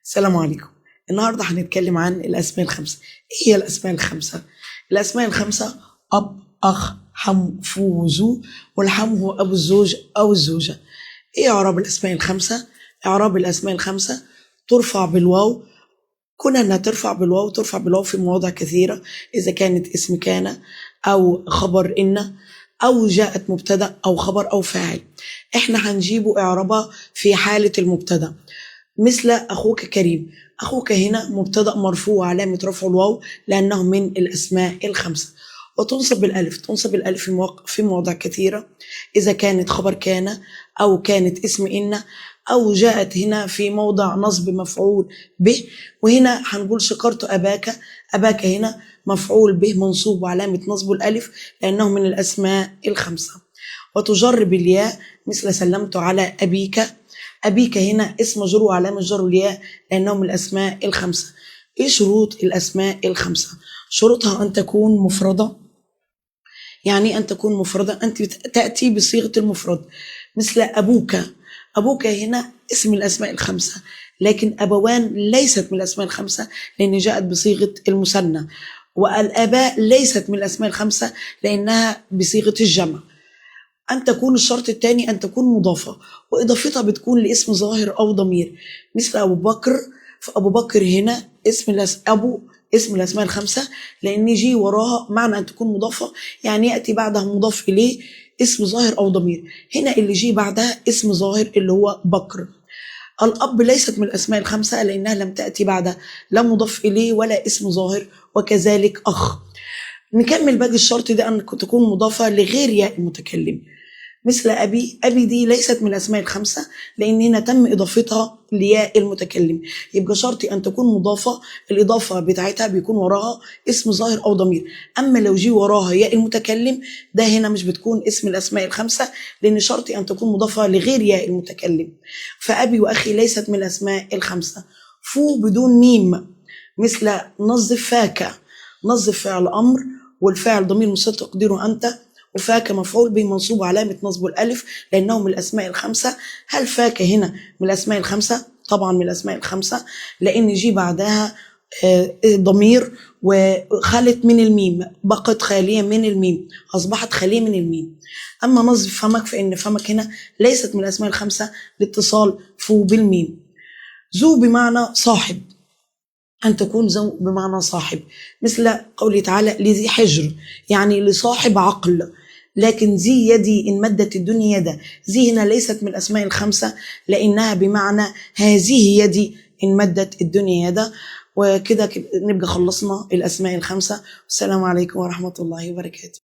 السلام عليكم. النهاردة هنتكلم عن الأسماء الخمسة. إيه هي الأسماء الخمسة؟ الأسماء الخمسة أب، أخ، حم، فو، وزو، والحم هو أبو الزوج أو الزوجة. إيه إعراب الأسماء الخمسة؟ إعراب الأسماء الخمسة ترفع بالواو. كنا أنها ترفع بالواو في مواضع كثيرة، إذا كانت اسم كان أو خبر إن أو جاءت مبتدأ أو خبر أو فاعل. إحنا هنجيبه إعرابها في حالة المبتدأ، مثل أخوك كريم. أخوك هنا مبتدأ مرفوع علامة رفع الواو لأنه من الأسماء الخمسة. وتنصب بالألف، تنصب الألف في مواضع كثيرة، إذا كانت خبر كان أو كانت اسم إن أو جاءت هنا في موضع نصب مفعول به. وهنا هنقول شكرت أباك. أباك هنا مفعول به منصوب وعلامة نصب الألف لأنه من الأسماء الخمسة. وتجر بالياء، مثل سلمت على أبيك. أبيك هنا اسم مجرور وعلامة جر الياء لأنه من الأسماء الخمسة. إيه شروط الأسماء الخمسة؟ شروطها أن تكون مفردة. يعني أن تكون مفردة، أنت تأتي بصيغة المفرد، مثل أبوك. أبوك هنا اسم الأسماء الخمسة، لكن أبوان ليست من الأسماء الخمسة لأن جاءت بصيغة المثنى. والآباء ليست من الأسماء الخمسة لأنها بصيغة الجمع. أن تكون الشرط الثاني أن تكون مضافة، وإضافتها بتكون لاسم ظاهر أو ضمير، مثل أبو بكر. فأبو بكر هنا اسم الأسماء الخمسة لأن يجي وراها معنى أن تكون مضافة، يعني يأتي بعدها مضاف إليه اسم ظاهر أو ضمير. هنا اللي يجي بعدها اسم ظاهر اللي هو بكر. الأب ليست من الأسماء الخمسة لأنها لم تأتي بعدها لا مضاف إليه ولا اسم ظاهر، وكذلك أخ. نكمل باقي الشرط ده أن تكون مضافة لغير ياء المتكلم، مثل أبي. أبي دي ليست من الأسماء الخمسة لأن هنا تم إضافتها لياء المتكلم. يبقى شرطي أن تكون مضافة، الإضافة بتاعتها بيكون وراها اسم ظاهر أو ضمير. أما لو جي وراها ياء المتكلم ده هنا مش بتكون اسم الأسماء الخمسة لأن شرطي أن تكون مضافة لغير ياء المتكلم. فأبي وأخي ليست من الأسماء الخمسة. فو بدون ميم، مثل نظف فاك. نظف فعل أمر والفاعل ضمير مستتر تقديره أنت، وفاك مفعول به منصوب علامة نصب الألف لأنه من الأسماء الخمسة. هل فاك هنا من الأسماء الخمسة؟ طبعا من الأسماء الخمسة لأن يجي بعدها ضمير وخلت من الميم، بقت خالية من الميم، أصبحت خالية من الميم. أما نظف فمك فإن فمك هنا ليست من الأسماء الخمسة لاتصال فو بالميم. ذو بمعنى صاحب، أن تكون ذو بمعنى صاحب، مثل قوله تعالى لذي حجر يعني لصاحب عقل. لكن ذي يدي إن مدت الدنيا يدا، ذي هنا ليست من الأسماء الخمسة لأنها بمعنى هذه يدي إن مدت الدنيا يدا. وكده نبقى خلصنا الأسماء الخمسة. والسلام عليكم ورحمة الله وبركاته.